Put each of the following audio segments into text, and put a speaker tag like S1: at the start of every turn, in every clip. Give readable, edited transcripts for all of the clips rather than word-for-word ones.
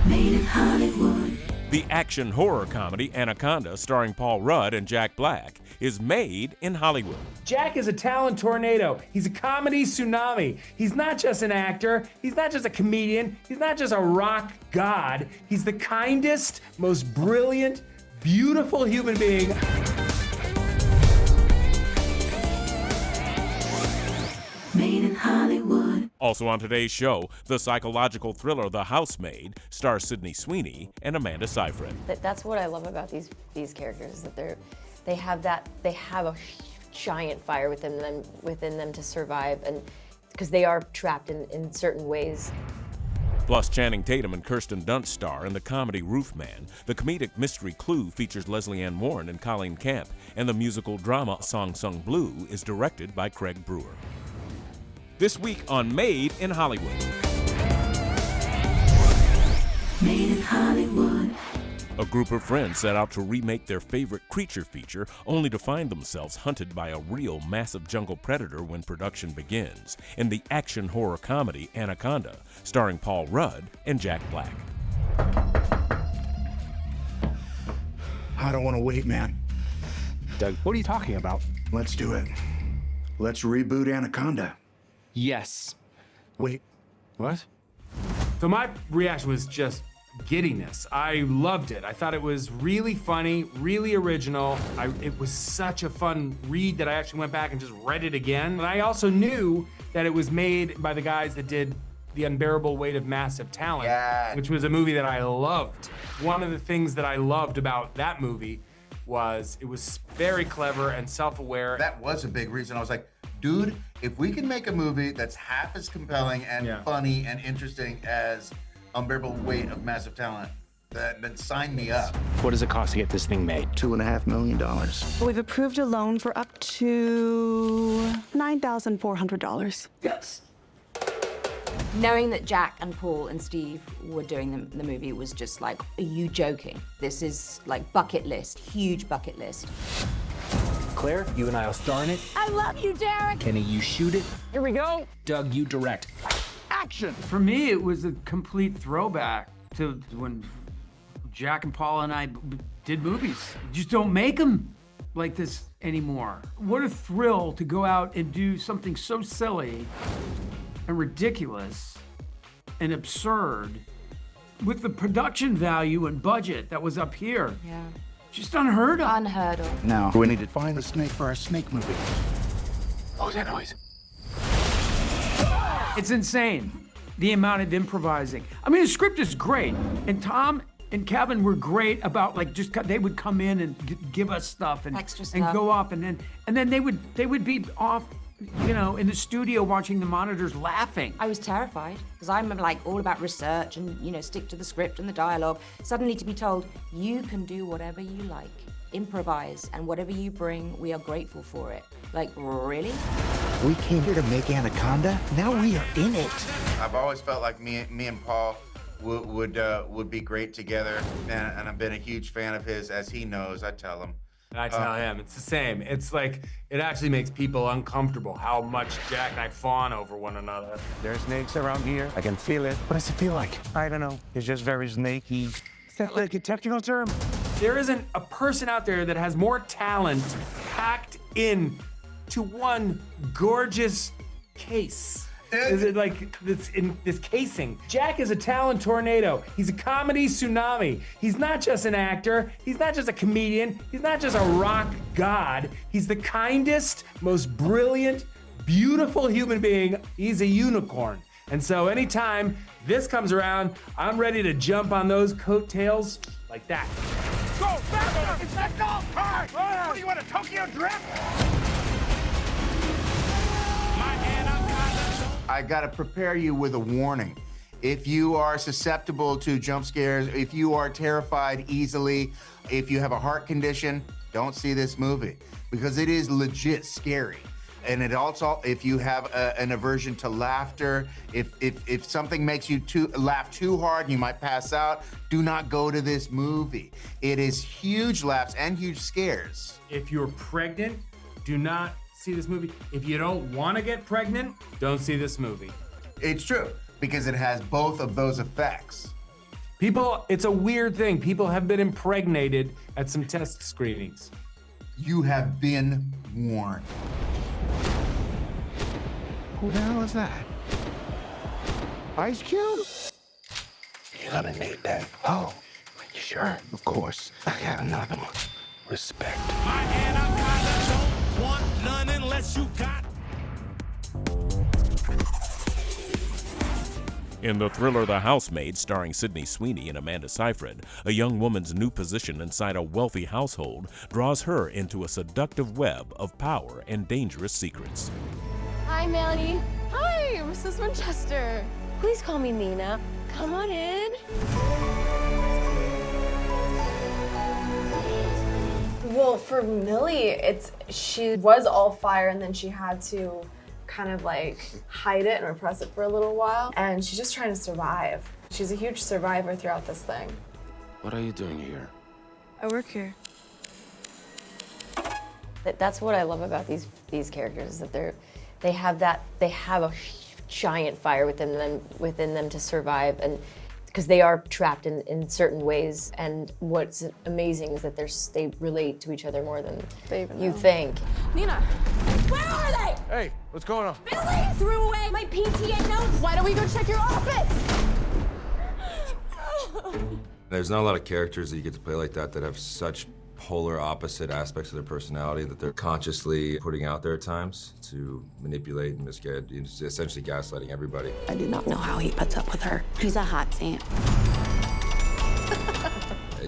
S1: Made in Hollywood.
S2: The action horror comedy Anaconda, starring Paul Rudd and Jack Black, is made in Hollywood.
S3: Jack is a talent tornado. He's a comedy tsunami. He's not just an actor. He's not just a comedian. He's not just a rock god. He's the kindest, most brilliant, beautiful human being.
S1: Made in Hollywood.
S2: Also on today's show, the psychological thriller The Housemaid stars Sydney Sweeney and Amanda Seyfried.
S4: That's what I love about these characters, is that they have a giant fire within them to survive, and because they are trapped in certain ways.
S2: Plus, Channing Tatum and Kirsten Dunst star in the comedy Roofman. The comedic mystery Clue features Leslie Ann Warren and Colleen Camp, and the musical drama Song Sung Blue is directed by Craig Brewer. This week on Made in Hollywood.
S1: Made in Hollywood.
S2: A group of friends set out to remake their favorite creature feature, only to find themselves hunted by a real massive jungle predator when production begins, in the action horror comedy Anaconda, starring Paul Rudd and Jack Black.
S5: I don't want to wait, man.
S6: Doug, what are you talking about?
S5: Let's do it. Let's reboot Anaconda.
S6: Yes.
S5: Wait.
S6: What?
S3: So my reaction was just giddiness. I loved it. I thought it was really funny, really original. It was such a fun read that I actually went back and just read it again. And I also knew that it was made by the guys that did The Unbearable Weight of Massive Talent, which was a movie that I loved. One of the things that I loved about that movie was it was very clever and self-aware.
S7: That was a big reason. I was like, dude, if we can make a movie that's half as compelling and funny and interesting as Unbearable Weight of Massive Talent, then sign me up.
S6: What does it cost to get this thing made?
S5: $2.5 million.
S8: We've approved a loan for up to $9,400.
S5: Yes.
S4: Knowing that Jack and Paul and Steve were doing the movie was just like, are you joking? This is like bucket list, huge bucket list.
S6: Claire, you and I will star in it.
S4: I love you, Derek.
S6: Kenny, you shoot it.
S8: Here we go.
S6: Doug, you direct.
S5: Action!
S9: For me, it was a complete throwback to when Jack and Paul and I did movies. You just don't make them like this anymore. What a thrill to go out and do something so silly and ridiculous and absurd with the production value and budget that was up here.
S4: Yeah.
S9: Just unheard of.
S4: Unheard of.
S5: Now, we need to find the snake for our snake movie.
S6: What was that noise?
S9: It's insane, the amount of improvising. I mean, the script is great, and Tom and Kevin were great about they would come in and give us stuff and
S4: Extra
S9: and
S4: stuff.
S9: go up, and then they would be off, in the studio watching the monitors laughing.
S4: I was terrified because I'm like all about research and stick to the script and the dialogue. Suddenly to be told you can do whatever you like, improvise, and whatever you bring, we are grateful for it. Like, really?
S5: We came here to make Anaconda. Now we are in it.
S7: I've always felt like me and Paul would be great together, and I've been a huge fan of his, as he knows. I tell him.
S3: And I tell him, it's the same. It's like, it actually makes people uncomfortable how much Jack and I fawn over one another.
S10: There's snakes around here. I can feel it.
S6: What does it feel like?
S10: I don't know. It's just very snaky. Is that like a technical term?
S3: There isn't a person out there that has more talent packed in to one gorgeous case. Is it like this in this casing? Jack is a talent tornado. He's a comedy tsunami. He's not just an actor. He's not just a comedian. He's not just a rock god. He's the kindest, most brilliant, beautiful human being. He's a unicorn. And so anytime this comes around, I'm ready to jump on those coattails like that.
S5: Go! Faster! It's that golf cart! What do you want, a Tokyo drift?
S7: I gotta prepare you with a warning. If you are susceptible to jump scares, if you are terrified easily, if you have a heart condition, don't see this movie because it is legit scary. And it also, if you have an aversion to laughter, if something makes you laugh too hard and you might pass out, do not go to this movie. It is huge laughs and huge scares.
S3: If you're pregnant, do not see this movie. If you don't want to get pregnant, don't see this movie.
S7: It's true, because it has both of those effects.
S3: People, it's a weird thing. People have been impregnated at some test screenings.
S7: You have been warned.
S10: Who the hell is that? Ice Cube? You're gonna need that. Oh, sure, of course. I got another one. Respect.
S5: My Anaconda don't want none unless you got.
S2: In the thriller The Housemaid, starring Sydney Sweeney and Amanda Seyfried, a young woman's new position inside a wealthy household draws her into a seductive web of power and dangerous secrets.
S11: Hi, Melanie. Hi, Mrs. Winchester. Please call me Nina. Come on in. Well, for Millie, she was all fire and then she had to kind of like hide it and repress it for a little while. And she's just trying to survive. She's a huge survivor throughout this thing.
S6: What are you doing here?
S11: I work here.
S12: That's what I love about these characters, is that they have a giant fire within them to survive, and because they are trapped in certain ways. And what's amazing is that they relate to each other more than you think.
S11: Nina, where are they?
S6: Hey, what's going on?
S11: Billy threw away my PTA notes. Why don't we go check your office?
S13: There's not a lot of characters that you get to play like that have such polar opposite aspects of their personality that they're consciously putting out there at times to manipulate and misguide, essentially gaslighting everybody.
S14: I do not know how he puts up with her. He's a hot ant.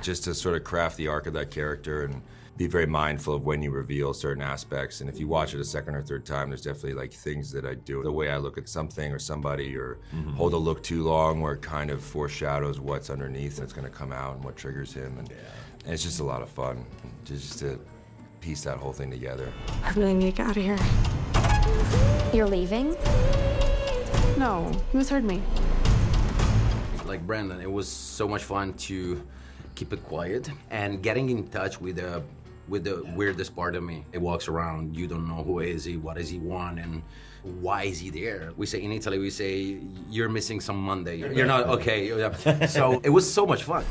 S13: Just to sort of craft the arc of that character and be very mindful of when you reveal certain aspects. And if you watch it a second or third time, there's definitely like things that I do. The way I look at something or somebody, or hold a look too long where it kind of foreshadows what's underneath and it's gonna come out and what triggers him. And it's just a lot of fun just to piece that whole thing together.
S14: I really need to get out of here.
S11: You're leaving?
S14: No, you misheard me.
S15: Like Brandon, it was so much fun to keep it quiet and getting in touch with the weirdest part of me. It walks around, you don't know who is he, what does he want, and why is he there? We say in Italy, we say, you're missing some Monday. You're not okay. So it was so much fun.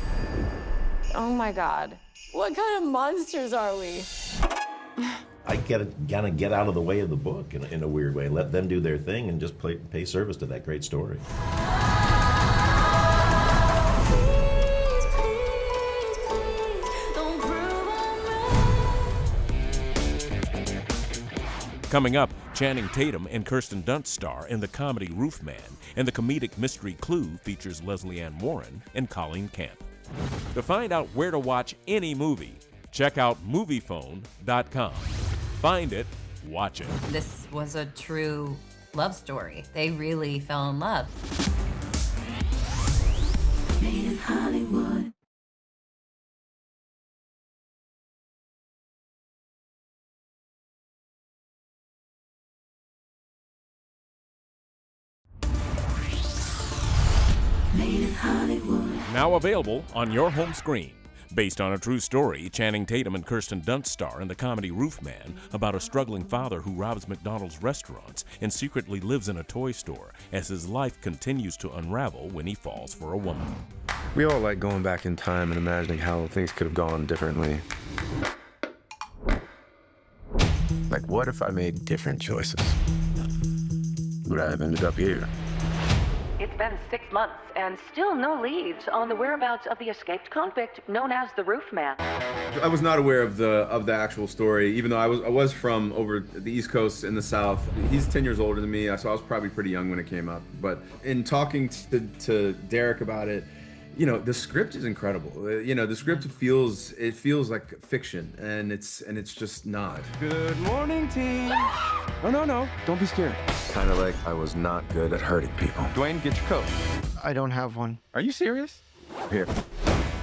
S11: Oh my God. What kind of monsters are we?
S16: I gotta get out of the way of the book in a weird way. Let them do their thing and just pay service to that great story.
S2: Coming up, Channing Tatum and Kirsten Dunst star in the comedy Roofman, and the comedic mystery Clue features Leslie Ann Warren and Colleen Camp. To find out where to watch any movie, check out MoviePhone.com. Find it, watch it.
S17: This was a true love story. They really fell in love.
S1: Made in Hollywood. Made in Hollywood.
S2: Now available on your home screen. Based on a true story, Channing Tatum and Kirsten Dunst star in the comedy Roofman about a struggling father who robs McDonald's restaurants and secretly lives in a toy store as his life continues to unravel when he falls for a woman.
S18: We all like going back in time and imagining how things could have gone differently. Like, what if I made different choices? Would I have ended up here?
S19: It's been 6 months and still no leads on the whereabouts of the escaped convict known as the Roofman.
S20: I was not aware of the actual story, even though I was from over the East Coast in the South. He's 10 years older than me, so I was probably pretty young when it came up. But in talking to Derek about it, you know, the script is incredible. You know, the script feels like fiction, and it's just not.
S18: Good morning, team. No, don't be scared. Kind of like I was not good at hurting people. Dwayne, get your coat. I don't have one. Are you serious? Here.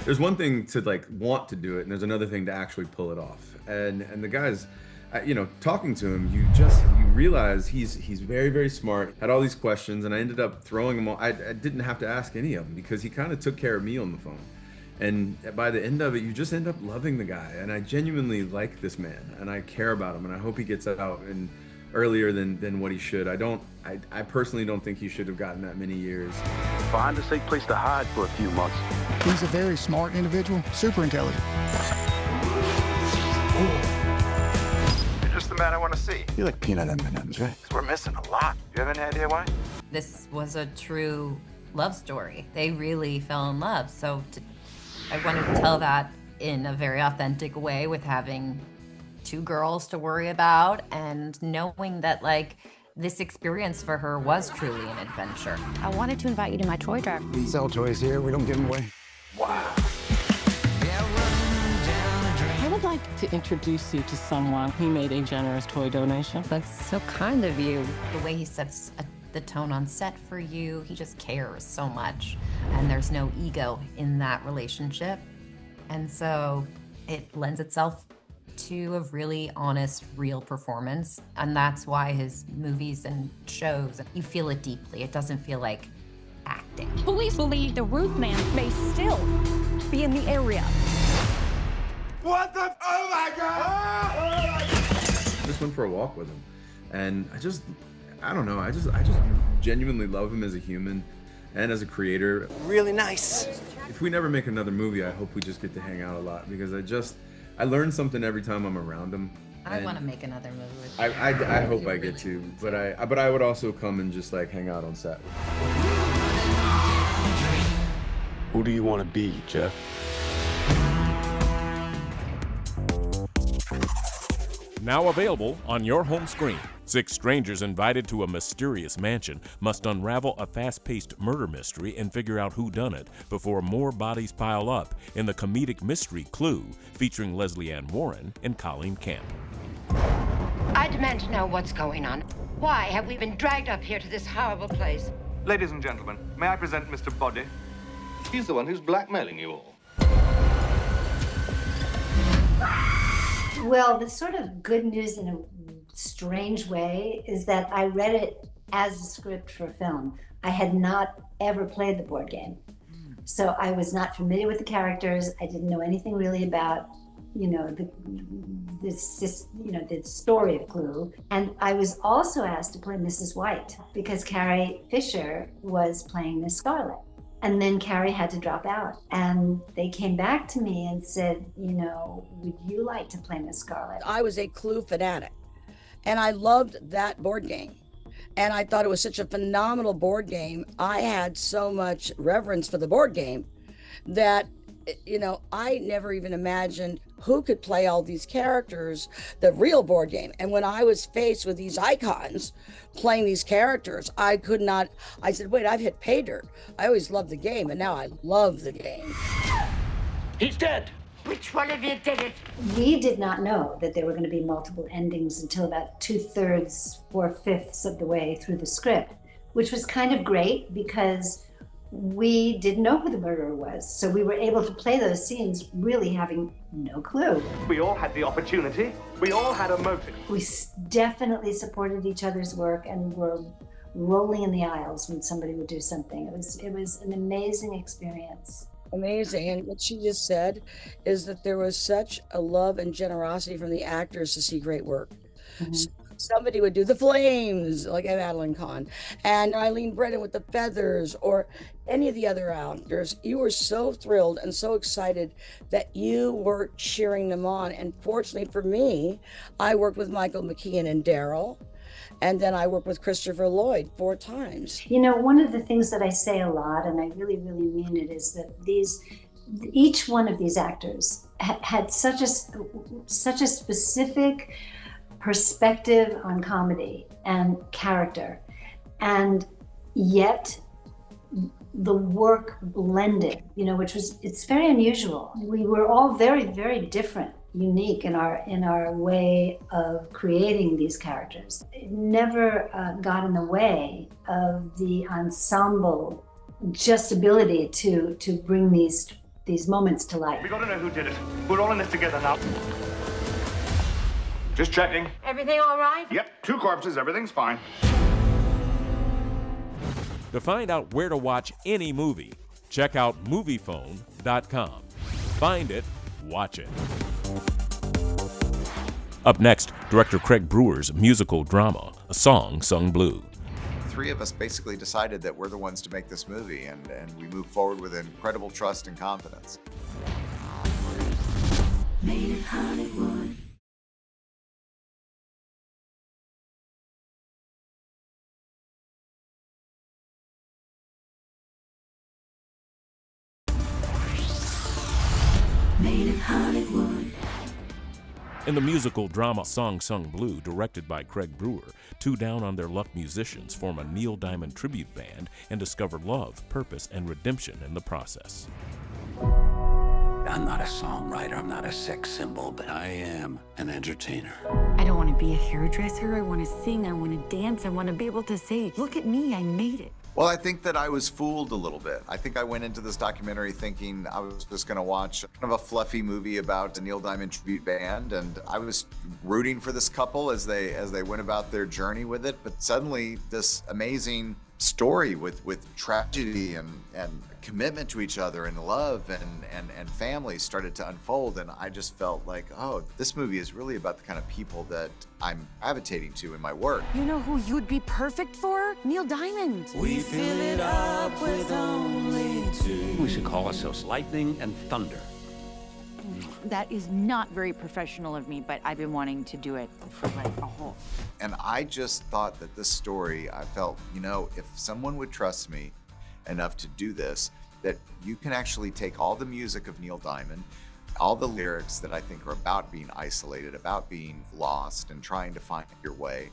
S20: There's one thing to like want to do it, and there's another thing to actually pull it off. And the guys, you know, talking to him, you realize he's very, very smart. Had all these questions, and I ended up throwing them all. I didn't have to ask any of them because he kind of took care of me on the phone. And by the end of it, you just end up loving the guy. And I genuinely like this man, and I care about him, and I hope he gets out and earlier than what he should. I personally don't think he should have gotten that many years.
S18: Find a safe place to hide for a few months.
S5: He's a very smart individual, super intelligent.
S18: You're just the man I want to see.
S5: You like peanut M&Ms, right?
S18: 'Cause we're missing a lot. You have any idea why?
S17: This was a true love story. They really fell in love. So I wanted to tell that in a very authentic way with having two girls to worry about and knowing that like this experience for her was truly an adventure.
S14: I wanted to invite you to my toy drive.
S5: We sell toys here, we don't give them away.
S18: Wow.
S21: I would like to introduce you to someone who made a generous toy donation.
S17: That's so kind of you. The way he sets the tone on set for you, he just cares so much. And there's no ego in that relationship. And so it lends itself to a really honest, real performance. And that's why his movies and shows, you feel it deeply. It doesn't feel like acting.
S14: Police believe the Roofman may still be in the area.
S5: What the? Oh my God!
S20: Just went for a walk with him, and I don't know. I just genuinely love him as a human and as a creator.
S10: Really nice.
S20: If we never make another movie, I hope we just get to hang out a lot because I learn something every time I'm around him.
S17: I want to make another movie with you.
S20: I hope I get to, but I would also come and just like hang out on set.
S18: Who do you want to be, Jeff?
S2: Now available on your home screen. 6 strangers invited to a mysterious mansion must unravel a fast-paced murder mystery and figure out who done it before more bodies pile up in the comedic mystery Clue, featuring Leslie Ann Warren and Colleen Camp.
S22: I demand to know what's going on. Why have we been dragged up here to this horrible place?
S18: Ladies and gentlemen, may I present Mr. Body? He's the one who's blackmailing you all.
S23: Well, the sort of good news in a strange way is that I read it as a script for film. I had not ever played the board game. So I was not familiar with the characters. I didn't know anything really about, the story of Clue. And I was also asked to play Mrs. White because Carrie Fisher was playing Miss Scarlet. And then Carrie had to drop out. And they came back to me and said, would you like to play Miss Scarlet?
S24: I was a Clue fanatic, and I loved that board game. And I thought it was such a phenomenal board game. I had so much reverence for the board game that, I never even imagined who could play all these characters, the real board game. And when I was faced with these icons playing these characters, I said, wait, I've hit pay dirt. I always loved the game, and now I love the game.
S10: He's dead.
S22: Which one of you did it?
S23: We did not know that there were going to be multiple endings until about 2/3, 4/5 of the way through the script, which was kind of great because we didn't know who the murderer was. So we were able to play those scenes really having no clue.
S18: We all had the opportunity. We all had a motive.
S23: We definitely supported each other's work and were rolling in the aisles when somebody would do something. It was an amazing experience.
S24: Amazing. And what she just said is that there was such a love and generosity from the actors to see great work. Mm-hmm. Somebody would do the flames, like Madeline Kahn, and Eileen Brennan with the feathers, or any of the other actors. You were so thrilled and so excited that you were cheering them on. And fortunately for me, I worked with Michael McKean and Daryl, and then I worked with Christopher Lloyd 4 times.
S23: One of the things that I say a lot, and I really, really mean it, is that each one of these actors had such a specific perspective on comedy and character, and yet the work blended, it's very unusual. We were all very, very different, unique in our way of creating these characters. It never got in the way of the ensemble just ability to bring these moments to life.
S18: We gotta know who did it. We're all in this together now. Just checking.
S22: Everything all right?
S18: Yep, 2 corpses, everything's fine.
S2: To find out where to watch any movie, check out Moviephone.com. Find it, watch it. Up next, director Craig Brewer's musical drama, A Song Sung Blue.
S3: Three of us basically decided that we're the ones to make this movie, and we move forward with incredible trust and confidence.
S1: Made in Hollywood. Made in Hollywood.
S2: In the musical drama Song Sung Blue, directed by Craig Brewer, two down-on-their-luck musicians form a Neil Diamond tribute band and discover love, purpose, and redemption in the process.
S10: I'm not a songwriter, I'm not a sex symbol, but I am an entertainer.
S4: I don't want to be a hairdresser. I want to sing, I want to dance, I want to be able to say, look at me, I made it.
S3: Well, I think that I was fooled a little bit. I think I went into this documentary thinking I was just going to watch kind of a fluffy movie about a Neil Diamond tribute band, and I was rooting for this couple as they went about their journey with it. But suddenly, this amazing story with tragedy and commitment to each other and love and family started to unfold, and I just felt like, oh, this movie is really about the kind of people that I'm gravitating to in my work.
S4: You know who you'd be perfect for? Neil Diamond.
S10: We fill it up with only two. We should call ourselves Lightning and Thunder.
S8: That is not very professional of me, but I've been wanting to do it for like a whole.
S3: And I just thought that this story, I felt, you know, if someone would trust me enough to do this, that you can actually take all the music of Neil Diamond, all the lyrics that I think are about being isolated, about being lost and trying to find your way,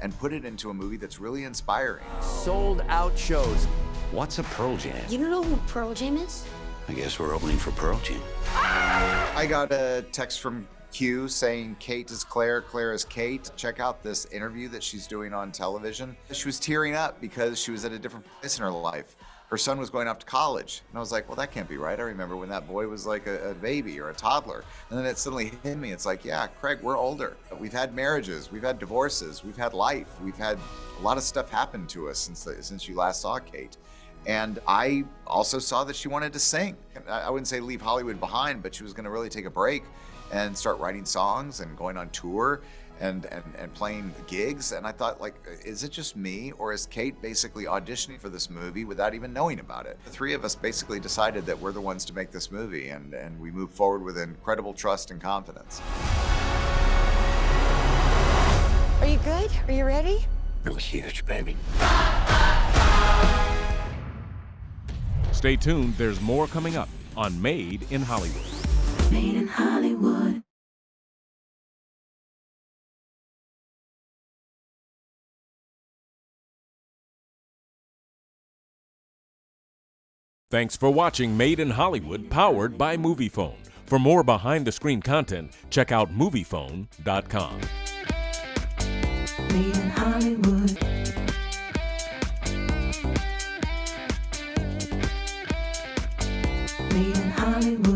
S3: and put it into a movie that's really inspiring.
S10: Sold out shows. What's a Pearl Jam?
S9: You don't know who Pearl Jam is?
S10: I guess we're opening for Pearl Jam.
S3: I got a text from Q saying Kate is Claire, Claire is Kate. Check out this interview that she's doing on television. She was tearing up because she was at a different place in her life. Her son was going off to college. And I was like, well, that can't be right. I remember when that boy was like a baby or a toddler. And then it suddenly hit me. It's like, yeah, Craig, we're older. We've had marriages, we've had divorces, we've had life. We've had a lot of stuff happen to us since you last saw Kate. And I also saw that she wanted to sing. I wouldn't say leave Hollywood behind, but she was gonna really take a break and start writing songs and going on tour and playing gigs. And I thought, like, is it just me, or is Kate basically auditioning for this movie without even knowing about it? The three of us basically decided that we're the ones to make this movie, and we move forward with incredible trust and confidence.
S4: Are you good? Are you ready?
S10: It was huge, baby.
S2: Stay tuned, there's more coming up on Made in Hollywood.
S1: Made in Hollywood.
S2: Thanks for watching Made in Hollywood, powered by MoviePhone. For more behind-the-screen content, check out MoviePhone.com.
S1: Made in Hollywood. Made in Hollywood.